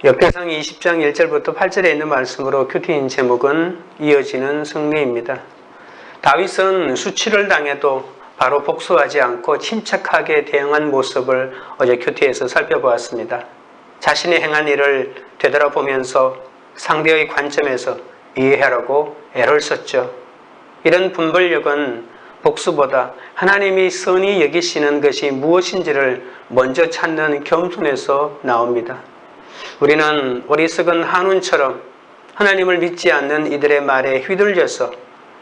역대상 20장 1절부터 8절에 있는 말씀으로 큐티인 제목은 이어지는 승리입니다. 다윗은 수치를 당해도 바로 복수하지 않고 침착하게 대응한 모습을 어제 큐티에서 살펴보았습니다. 자신이 행한 일을 되돌아보면서 상대의 관점에서 이해하라고 애를 썼죠. 이런 분별력은 복수보다 하나님이 선히 여기시는 것이 무엇인지를 먼저 찾는 겸손에서 나옵니다. 우리는 어리석은 한운처럼 하나님을 믿지 않는 이들의 말에 휘둘려서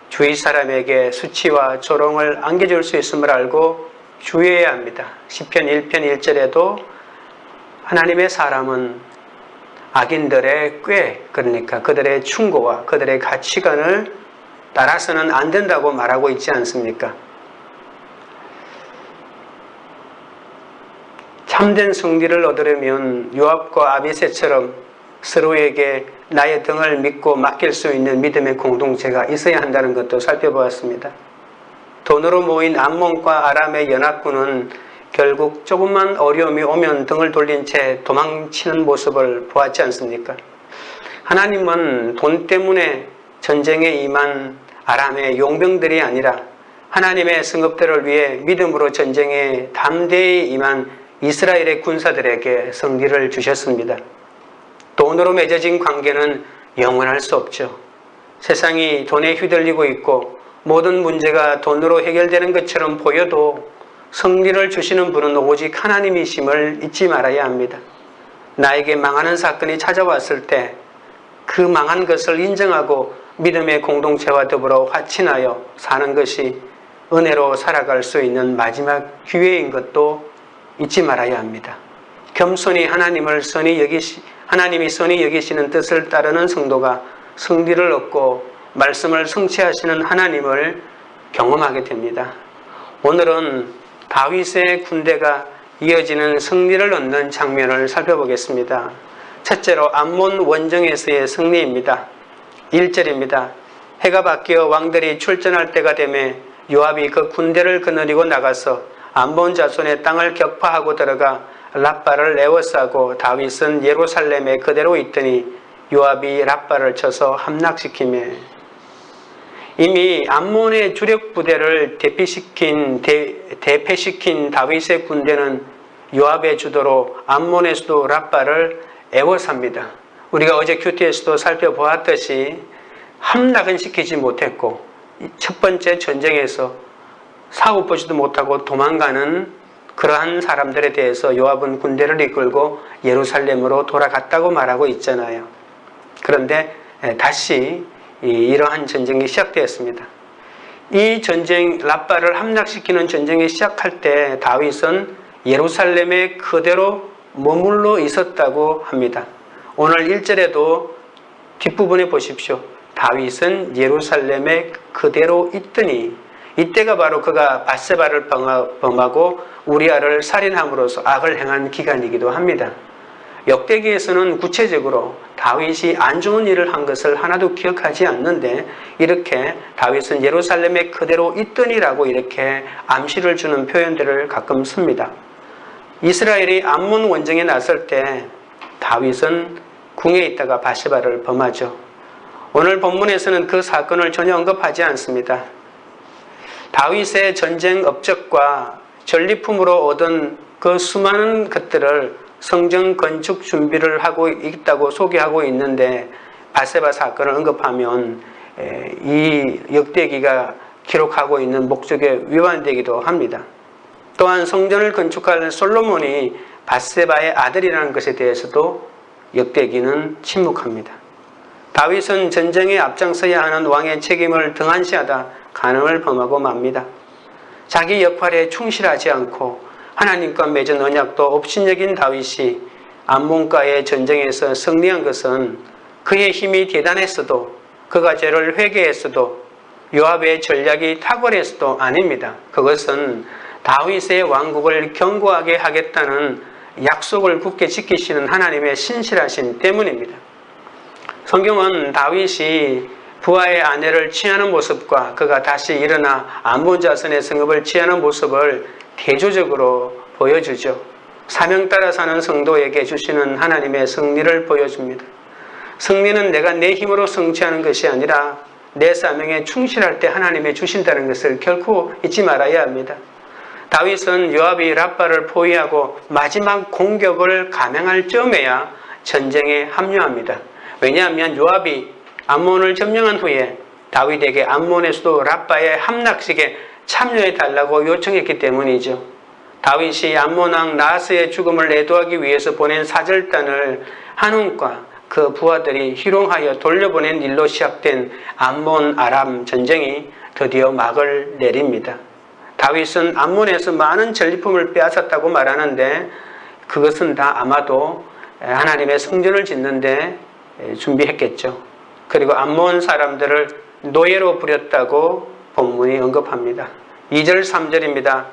주위 사람에게 수치와 조롱을 안겨줄 수 있음을 알고 주의해야 합니다. 시편 1편 1절에도 하나님의 사람은 악인들의 꾀, 그러니까 그들의 충고와 그들의 가치관을 따라서는 안 된다고 말하고 있지 않습니까? 참된 승리를 얻으려면 요압과 아비새처럼 서로에게 나의 등을 믿고 맡길 수 있는 믿음의 공동체가 있어야 한다는 것도 살펴보았습니다. 돈으로 모인 암몬과 아람의 연합군은 결국 조금만 어려움이 오면 등을 돌린 채 도망치는 모습을 보았지 않습니까? 하나님은 돈 때문에 전쟁에 임한 아람의 용병들이 아니라 하나님의 성읍들을 위해 믿음으로 전쟁에 담대히 임한 이스라엘의 군사들에게 승리를 주셨습니다. 돈으로 맺어진 관계는 영원할 수 없죠. 세상이 돈에 휘둘리고 있고 모든 문제가 돈으로 해결되는 것처럼 보여도 승리를 주시는 분은 오직 하나님이심을 잊지 말아야 합니다. 나에게 망하는 사건이 찾아왔을 때 그 망한 것을 인정하고 믿음의 공동체와 더불어 화친하여 사는 것이 은혜로 살아갈 수 있는 마지막 기회인 것도 잊지 말아야 합니다. 겸손히 하나님이 선히 여기시는 뜻을 따르는 성도가 승리를 얻고 말씀을 성취하시는 하나님을 경험하게 됩니다. 오늘은 다윗의 군대가 이어지는 승리를 얻는 장면을 살펴보겠습니다. 첫째로 암몬 원정에서의 승리입니다. 1절입니다. 해가 바뀌어 왕들이 출전할 때가 되매 요압이 그 군대를 거느리고 나가서 암몬 자손의 땅을 격파하고 들어가 랍바를 에워싸고 다윗은 예루살렘에 그대로 있더니 요압이 랍바를 쳐서 함락시키매. 이미 암몬의 주력 부대를 대패시킨 다윗의 군대는 요압의 주도로 암몬의 수도 랍바를 에워쌉니다. 우리가 어제 큐티에서도 살펴보았듯이 함락은 시키지 못했고 첫 번째 전쟁에서 사고 보지도 못하고 도망가는 그러한 사람들에 대해서 요압은 군대를 이끌고 예루살렘으로 돌아갔다고 말하고 있잖아요. 그런데 다시 이러한 전쟁이 시작되었습니다. 이 전쟁, 랍바를 함락시키는 전쟁이 시작할 때 다윗은 예루살렘에 그대로 머물러 있었다고 합니다. 오늘 1절에도 뒷부분에 보십시오. 다윗은 예루살렘에 그대로 있더니, 이때가 바로 그가 밧세바를 범하고 우리아를 살인함으로써 악을 행한 기간이기도 합니다. 역대기에서는 구체적으로 다윗이 안 좋은 일을 한 것을 하나도 기억하지 않는데 이렇게 다윗은 예루살렘에 그대로 있더니라고 이렇게 암시를 주는 표현들을 가끔 씁니다. 이스라엘이 암몬 원정에 나설 때 다윗은 궁에 있다가 밧세바를 범하죠. 오늘 본문에서는 그 사건을 전혀 언급하지 않습니다. 다윗의 전쟁 업적과 전리품으로 얻은 그 수많은 것들을 성전 건축 준비를 하고 있다고 소개하고 있는데 밧세바 사건을 언급하면 이 역대기가 기록하고 있는 목적에 위반되기도 합니다. 또한 성전을 건축할 솔로몬이 밧세바의 아들이라는 것에 대해서도 역대기는 침묵합니다. 다윗은 전쟁에 앞장서야 하는 왕의 책임을 등한시하다 간음을 범하고 맙니다. 자기 역할에 충실하지 않고 하나님과 맺은 언약도 업신여긴 다윗이 암몬과의 전쟁에서 승리한 것은 그의 힘이 대단했어도 그가 죄를 회개했어도 요압의 전략이 탁월했어도 아닙니다. 그것은 다윗의 왕국을 견고하게 하겠다는 약속을 굳게 지키시는 하나님의 신실하심 때문입니다. 성경은 다윗이 부하의 아내를 취하는 모습과 그가 다시 일어나 암몬 자손의 성읍을 취하는 모습을 대조적으로 보여주죠. 사명 따라 사는 성도에게 주시는 하나님의 승리를 보여줍니다. 승리는 내가 내 힘으로 성취하는 것이 아니라 내 사명에 충실할 때 하나님이 주신다는 것을 결코 잊지 말아야 합니다. 다윗은 요압이 랍바를 포위하고 마지막 공격을 감행할 즈음에야 전쟁에 합류합니다. 왜냐하면 요압이 암몬을 점령한 후에 다윗에게 암몬의 수도 랍바의 함락식에 참여해 달라고 요청했기 때문이죠. 다윗이 암몬 왕 나하스의 죽음을 애도하기 위해서 보낸 사절단을 한온과 그 부하들이 희롱하여 돌려보낸 일로 시작된 암몬 아람 전쟁이 드디어 막을 내립니다. 다윗은 암몬에서 많은 전리품을 빼앗았다고 말하는데 그것은 다 아마도 하나님의 성전을 짓는데 준비했겠죠. 그리고 암몬 사람들을 노예로 부렸다고 본문이 언급합니다. 2절 3절입니다.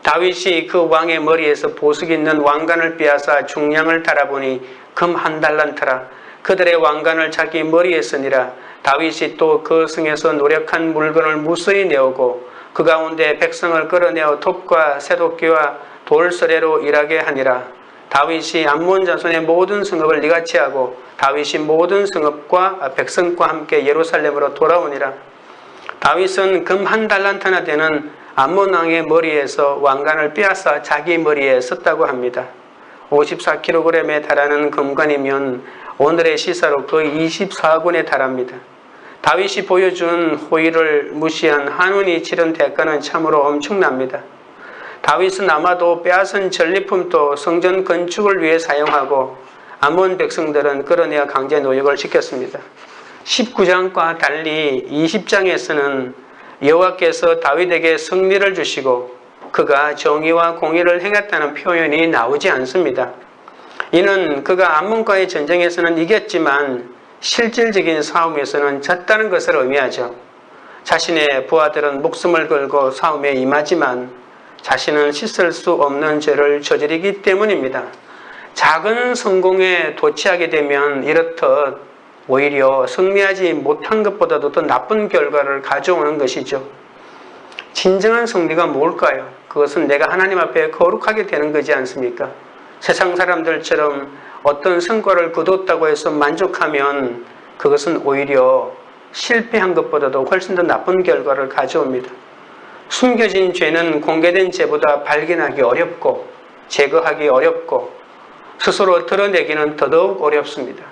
다윗이 그 왕의 머리에서 보석 있는 왕관을 빼앗아 중량을 달아보니 금 1달란트라. 그들의 왕관을 자기 머리에 쓰니라. 다윗이 또 그 성에서 노력한 물건을 무수히 내오고 그 가운데 백성을 끌어내어 톱과 새도끼와 돌서래로 일하게 하니라. 다윗이 암몬 자손의 모든 성읍을 니같이 하고 다윗이 모든 성읍과 백성과 함께 예루살렘으로 돌아오니라. 다윗은 금 1달란트나 되는 암몬 왕의 머리에서 왕관을 빼앗아 자기 머리에 썼다고 합니다. 54kg에 달하는 금관이면 오늘의 시사로 거의 24군에 달합니다. 다윗이 보여준 호의를 무시한 한운이 치른 대가는 참으로 엄청납니다. 다윗은 아마도 빼앗은 전리품도 성전 건축을 위해 사용하고 암몬 백성들은 끌어내어 강제 노역을 시켰습니다. 19장과 달리 20장에서는 여호와께서 다윗에게 승리를 주시고 그가 정의와 공의를 행했다는 표현이 나오지 않습니다. 이는 그가 암몬과의 전쟁에서는 이겼지만 실질적인 싸움에서는 졌다는 것을 의미하죠. 자신의 부하들은 목숨을 걸고 싸움에 임하지만 자신은 씻을 수 없는 죄를 저지르기 때문입니다. 작은 성공에 도취하게 되면 이렇듯 오히려 승리하지 못한 것보다도 더 나쁜 결과를 가져오는 것이죠. 진정한 승리가 뭘까요? 그것은 내가 하나님 앞에 거룩하게 되는 거지 않습니까? 세상 사람들처럼 어떤 성과를 거뒀다고 해서 만족하면 그것은 오히려 실패한 것보다도 훨씬 더 나쁜 결과를 가져옵니다. 숨겨진 죄는 공개된 죄보다 발견하기 어렵고 제거하기 어렵고 스스로 드러내기는 더더욱 어렵습니다.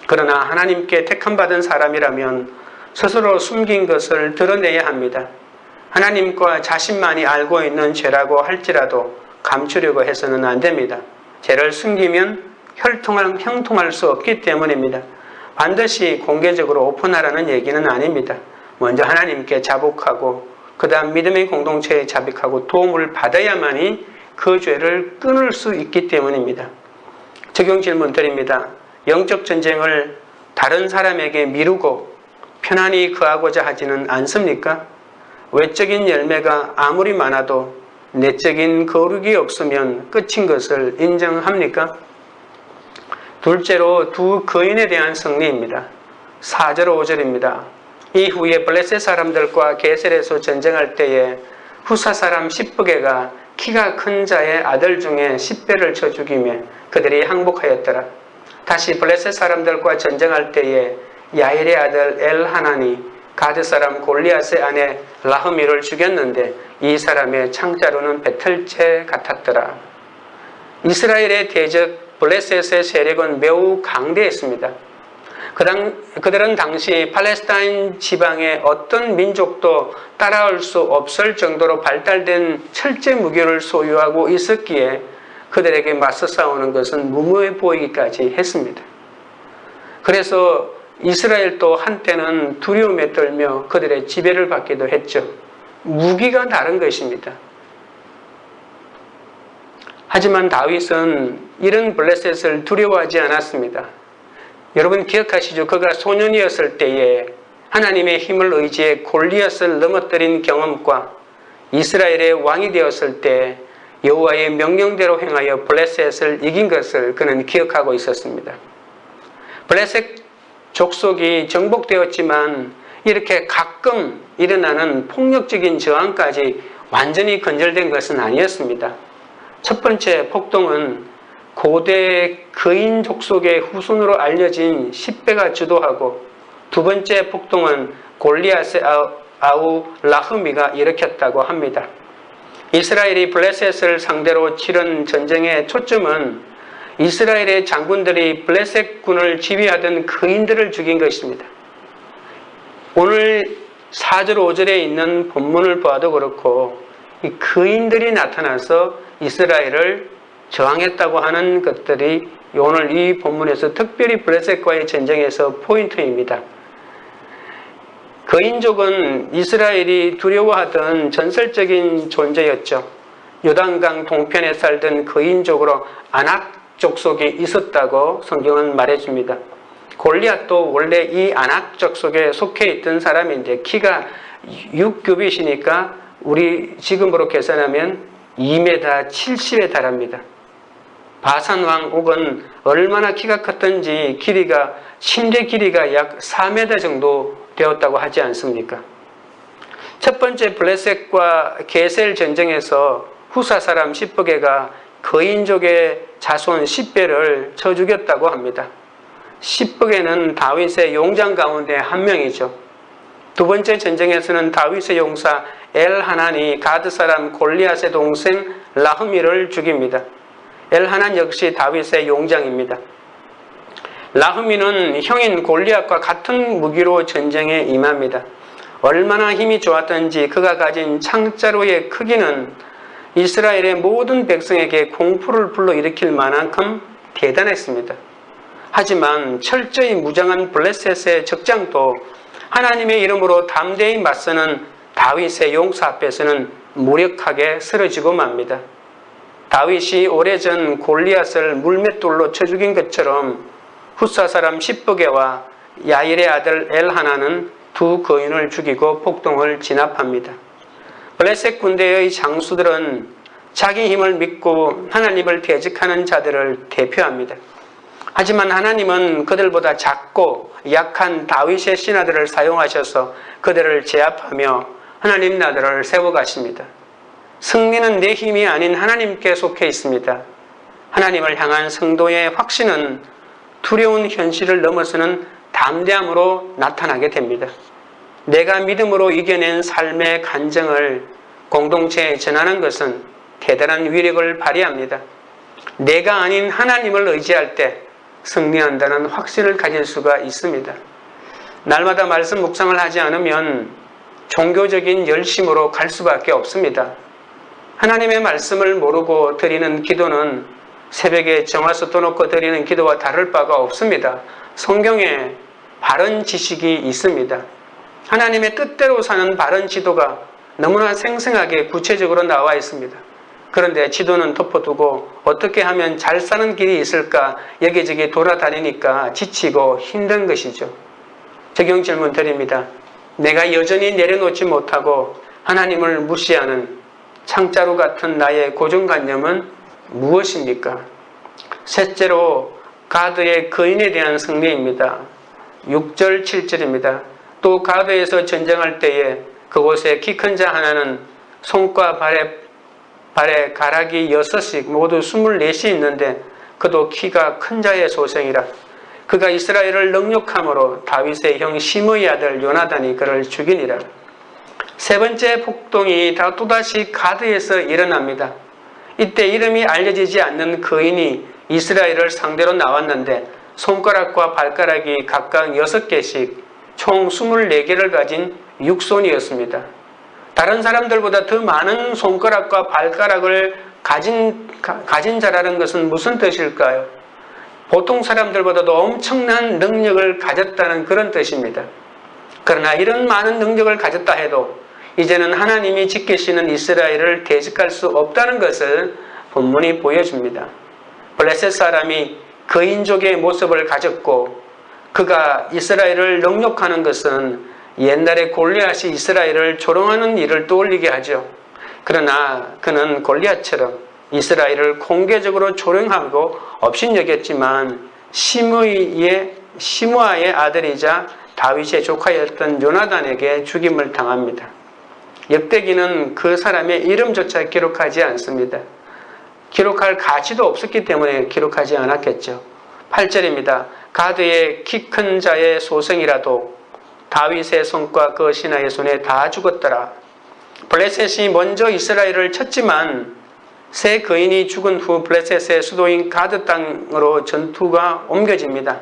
그러나 하나님께 택함받은 사람이라면 스스로 숨긴 것을 드러내야 합니다. 하나님과 자신만이 알고 있는 죄라고 할지라도 감추려고 해서는 안 됩니다. 죄를 숨기면 형통할 수 없기 때문입니다. 반드시 공개적으로 오픈하라는 얘기는 아닙니다. 먼저 하나님께 자복하고 그 다음 믿음의 공동체에 자복하고 도움을 받아야만이 그 죄를 끊을 수 있기 때문입니다. 적용 질문 드립니다. 영적 전쟁을 다른 사람에게 미루고 편안히 거하고자 하지는 않습니까? 외적인 열매가 아무리 많아도 내적인 거룩이 없으면 끝인 것을 인정합니까? 둘째로 두 거인에 대한 승리입니다. 4절 5절입니다. 이후에 블레셋 사람들과 게셀에서 전쟁할 때에 후사 사람 십부게가 키가 큰 자의 아들 중에 10배를 쳐 죽이며 그들이 항복하였더라. 다시 블레셋 사람들과 전쟁할 때에 야일의 아들 엘하나니 가드 사람 골리앗의 아내 라흐미를 죽였는데 이 사람의 창자루는 배틀채 같았더라. 이스라엘의 대적 블레셋의 세력은 매우 강대했습니다. 그들은 당시 팔레스타인 지방의 어떤 민족도 따라올 수 없을 정도로 발달된 철제 무기를 소유하고 있었기에 그들에게 맞서 싸우는 것은 무모해 보이기까지 했습니다. 그래서 이스라엘도 한때는 두려움에 떨며 그들의 지배를 받기도 했죠. 무기가 다른 것입니다. 하지만 다윗은 이런 블레셋을 두려워하지 않았습니다. 여러분 기억하시죠? 그가 소년이었을 때에 하나님의 힘을 의지해 골리앗을 넘어뜨린 경험과 이스라엘의 왕이 되었을 때 여호와의 명령대로 행하여 블레셋을 이긴 것을 그는 기억하고 있었습니다. 블레셋 족속이 정복되었지만 이렇게 가끔 일어나는 폭력적인 저항까지 완전히 근절된 것은 아니었습니다. 첫 번째 폭동은 고대 거인 족속의 후손으로 알려진 십배가 주도하고, 두 번째 폭동은 골리앗의 아우 라흐미가 일으켰다고 합니다. 이스라엘이 블레셋을 상대로 치른 전쟁의 초점은 이스라엘의 장군들이 블레셋군을 지휘하던 거인들을 죽인 것입니다. 오늘 4절 5절에 있는 본문을 봐도 그렇고 이 거인들이 나타나서 이스라엘을 저항했다고 하는 것들이 오늘 이 본문에서 특별히 블레셋과의 전쟁에서 포인트입니다. 거인족은 이스라엘이 두려워하던 전설적인 존재였죠. 요단강 동편에 살던 거인족으로 아낙 족속이 있었다고 성경은 말해줍니다. 골리앗도 원래 이 아낙 족속에 속해 있던 사람인데 키가 6규빗이니까 우리 지금으로 계산하면 2m 70에 달합니다. 바산왕 옥은 얼마나 키가 컸던지 침대 길이가 약 4m 정도 되었다고 하지 않습니까? 첫 번째 블레셋과 게셀 전쟁에서 후사 사람 십부게가 거인족의 자손 십배를 쳐 죽였다고 합니다. 십부게는 다윗의 용장 가운데 한 명이죠. 두 번째 전쟁에서는 다윗의 용사 엘하난이 가드 사람 골리앗의 동생 라흐미를 죽입니다. 엘하난 역시 다윗의 용장입니다. 라흐미는 형인 골리앗과 같은 무기로 전쟁에 임합니다. 얼마나 힘이 좋았던지 그가 가진 창자루의 크기는 이스라엘의 모든 백성에게 공포를 불러일으킬 만큼 대단했습니다. 하지만 철저히 무장한 블레셋의 적장도 하나님의 이름으로 담대히 맞서는 다윗의 용사 앞에서는 무력하게 쓰러지고 맙니다. 다윗이 오래전 골리앗을 물맷돌로 쳐 죽인 것처럼 후사 사람 십부게와 야일의 아들 엘하나는 두 거인을 죽이고 폭동을 진압합니다. 블레셋 군대의 장수들은 자기 힘을 믿고 하나님을 대적하는 자들을 대표합니다. 하지만 하나님은 그들보다 작고 약한 다윗의 신하들을 사용하셔서 그들을 제압하며 하나님 나라를 세워가십니다. 승리는 내 힘이 아닌 하나님께 속해 있습니다. 하나님을 향한 성도의 확신은 두려운 현실을 넘어서는 담대함으로 나타나게 됩니다. 내가 믿음으로 이겨낸 삶의 간증을 공동체에 전하는 것은 대단한 위력을 발휘합니다. 내가 아닌 하나님을 의지할 때 승리한다는 확신을 가질 수가 있습니다. 날마다 말씀 묵상을 하지 않으면 종교적인 열심으로 갈 수밖에 없습니다. 하나님의 말씀을 모르고 드리는 기도는 새벽에 정화수 떠놓고 드리는 기도와 다를 바가 없습니다. 성경에 바른 지식이 있습니다. 하나님의 뜻대로 사는 바른 지도가 너무나 생생하게 구체적으로 나와 있습니다. 그런데 지도는 덮어두고 어떻게 하면 잘 사는 길이 있을까 여기저기 돌아다니니까 지치고 힘든 것이죠. 적용 질문 드립니다. 내가 여전히 내려놓지 못하고 하나님을 무시하는 창자루 같은 나의 고정관념은 무엇입니까? 셋째로 가드의 거인에 대한 승리입니다. 6절 7절입니다. 또 가드에서 전쟁할 때에 그곳에 키 큰 자 하나는 손과 발에 가락이 6씩 모두 24이 있는데 그도 키가 큰 자의 소생이라. 그가 이스라엘을 능욕함으로 다윗의 형 시므의 아들 요나단이 그를 죽이니라. 세 번째 폭동이 또다시 가드에서 일어납니다. 이때 이름이 알려지지 않는 거인이 이스라엘을 상대로 나왔는데 손가락과 발가락이 각각 6개씩 총 24개를 가진 육손이었습니다. 다른 사람들보다 더 많은 손가락과 발가락을 가진 자라는 것은 무슨 뜻일까요? 보통 사람들보다도 엄청난 능력을 가졌다는 그런 뜻입니다. 그러나 이런 많은 능력을 가졌다 해도 이제는 하나님이 지키시는 이스라엘을 대적할 수 없다는 것을 본문이 보여줍니다. 블레셋 사람이 거인족의 모습을 가졌고 그가 이스라엘을 능욕하는 것은 옛날에 골리앗이 이스라엘을 조롱하는 일을 떠올리게 하죠. 그러나 그는 골리앗처럼 이스라엘을 공개적으로 조롱하고 업신여겼지만 시므아의 아들이자 다윗의 조카였던 요나단에게 죽임을 당합니다. 역대기는 그 사람의 이름조차 기록하지 않습니다. 기록할 가치도 없었기 때문에 기록하지 않았겠죠. 8절입니다. 가드의 키 큰 자의 소생이라도 다윗의 손과 그 신하의 손에 다 죽었더라. 블레셋이 먼저 이스라엘을 쳤지만 세 거인이 죽은 후 블레셋의 수도인 가드 땅으로 전투가 옮겨집니다.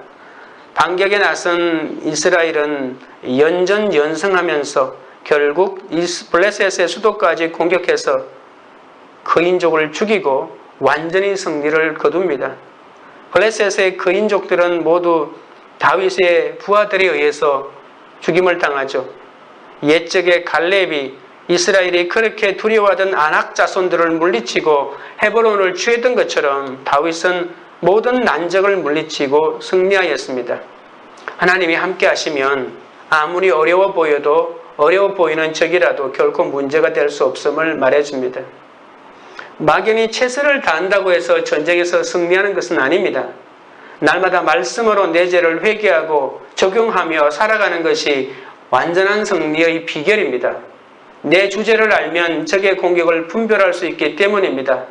반격에 나선 이스라엘은 연전연승하면서 결국 블레셋의 수도까지 공격해서 거인족을 죽이고 완전히 승리를 거둡니다. 블레셋의 거인족들은 모두 다윗의 부하들에 의해서 죽임을 당하죠. 옛적에 갈렙이 이스라엘이 그렇게 두려워하던 아낙 자손들을 물리치고 헤브론을 취했던 것처럼 다윗은 모든 난적을 물리치고 승리하였습니다. 하나님이 함께 하시면 아무리 어려워 보여도 어려워 보이는 적이라도 결코 문제가 될 수 없음을 말해줍니다. 막연히 최선을 다한다고 해서 전쟁에서 승리하는 것은 아닙니다. 날마다 말씀으로 내 죄를 회개하고 적용하며 살아가는 것이 완전한 승리의 비결입니다. 내 주제를 알면 적의 공격을 분별할 수 있기 때문입니다.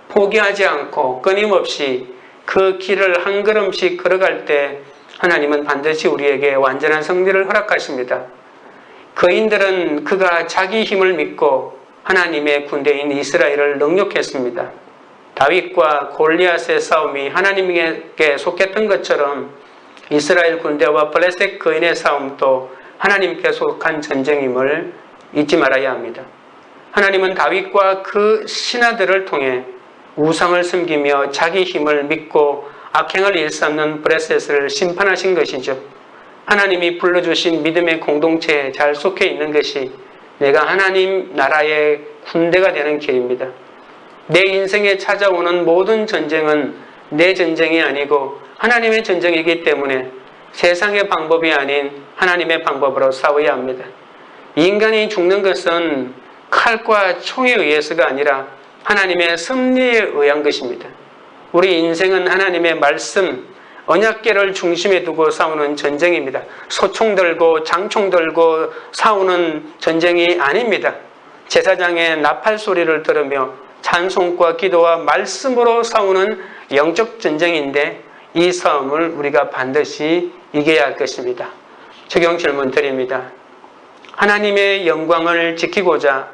포기하지 않고 끊임없이 그 길을 한 걸음씩 걸어갈 때 하나님은 반드시 우리에게 완전한 승리를 허락하십니다. 거인들은 그가 자기 힘을 믿고 하나님의 군대인 이스라엘을 능욕했습니다. 다윗과 골리앗의 싸움이 하나님께 속했던 것처럼 이스라엘 군대와 블레셋 거인의 싸움도 하나님께 속한 전쟁임을 잊지 말아야 합니다. 하나님은 다윗과 그 신하들을 통해 우상을 섬기며 자기 힘을 믿고 악행을 일삼는 블레셋을 심판하신 것이죠. 하나님이 불러주신 믿음의 공동체에 잘 속해 있는 것이 내가 하나님 나라의 군대가 되는 길입니다. 내 인생에 찾아오는 모든 전쟁은 내 전쟁이 아니고 하나님의 전쟁이기 때문에 세상의 방법이 아닌 하나님의 방법으로 싸워야 합니다. 인간이 죽는 것은 칼과 총에 의해서가 아니라 하나님의 섭리에 의한 것입니다. 우리 인생은 하나님의 말씀, 언약궤를 중심에 두고 싸우는 전쟁입니다. 소총 들고 장총 들고 싸우는 전쟁이 아닙니다. 제사장의 나팔 소리를 들으며 찬송과 기도와 말씀으로 싸우는 영적 전쟁인데 이 싸움을 우리가 반드시 이겨야 할 것입니다. 적용 질문 드립니다. 하나님의 영광을 지키고자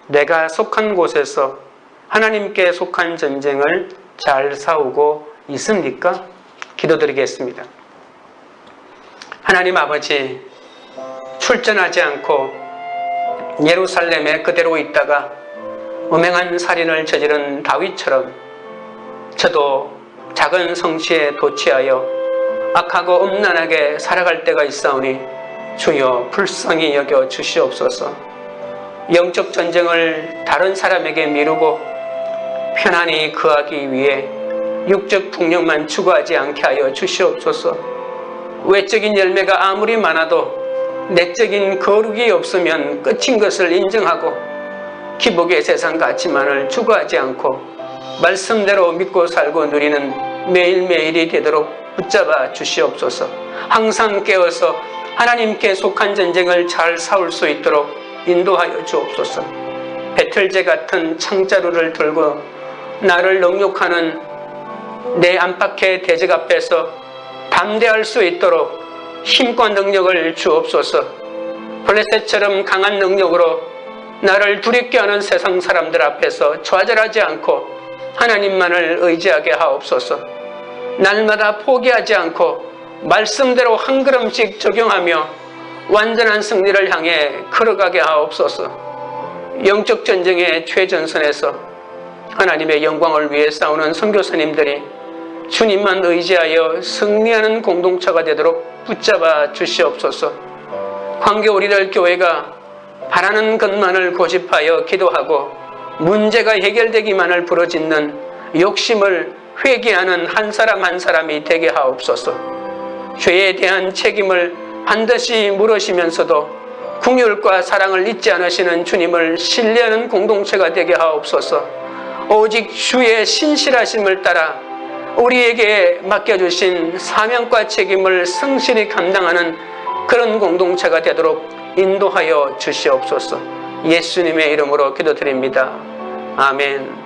내가 속한 곳에서 하나님께 속한 전쟁을 잘 싸우고 있습니까? 기도드리겠습니다. 하나님 아버지, 출전하지 않고 예루살렘에 그대로 있다가 음행한 살인을 저지른 다윗처럼 저도 작은 성취에 도취하여 악하고 음란하게 살아갈 때가 있사오니 주여 불쌍히 여겨 주시옵소서. 영적 전쟁을 다른 사람에게 미루고 편안히 거하기 위해 육적 풍력만 추구하지 않게 하여 주시옵소서. 외적인 열매가 아무리 많아도 내적인 거룩이 없으면 끝인 것을 인정하고 기복의 세상 가치만을 추구하지 않고 말씀대로 믿고 살고 누리는 매일매일이 되도록 붙잡아 주시옵소서. 항상 깨어서 하나님께 속한 전쟁을 잘 싸울 수 있도록 인도하여 주옵소서. 배틀제 같은 창자루를 들고 나를 능욕하는 내 안팎의 대적 앞에서 담대할 수 있도록 힘과 능력을 주옵소서. 블레셋처럼 강한 능력으로 나를 두렵게 하는 세상 사람들 앞에서 좌절하지 않고 하나님만을 의지하게 하옵소서. 날마다 포기하지 않고 말씀대로 한 걸음씩 적용하며 완전한 승리를 향해 걸어가게 하옵소서. 영적 전쟁의 최전선에서 하나님의 영광을 위해 싸우는 선교사님들이 주님만 의지하여 승리하는 공동체가 되도록 붙잡아 주시옵소서. 광교우리들 교회가 바라는 것만을 고집하여 기도하고 문제가 해결되기만을 부르짖는 욕심을 회개하는 한 사람 한 사람이 되게 하옵소서. 죄에 대한 책임을 반드시 물으시면서도 긍휼과 사랑을 잊지 않으시는 주님을 신뢰하는 공동체가 되게 하옵소서. 오직 주의 신실하심을 따라 우리에게 맡겨주신 사명과 책임을 성실히 감당하는 그런 공동체가 되도록 인도하여 주시옵소서. 예수님의 이름으로 기도드립니다. 아멘.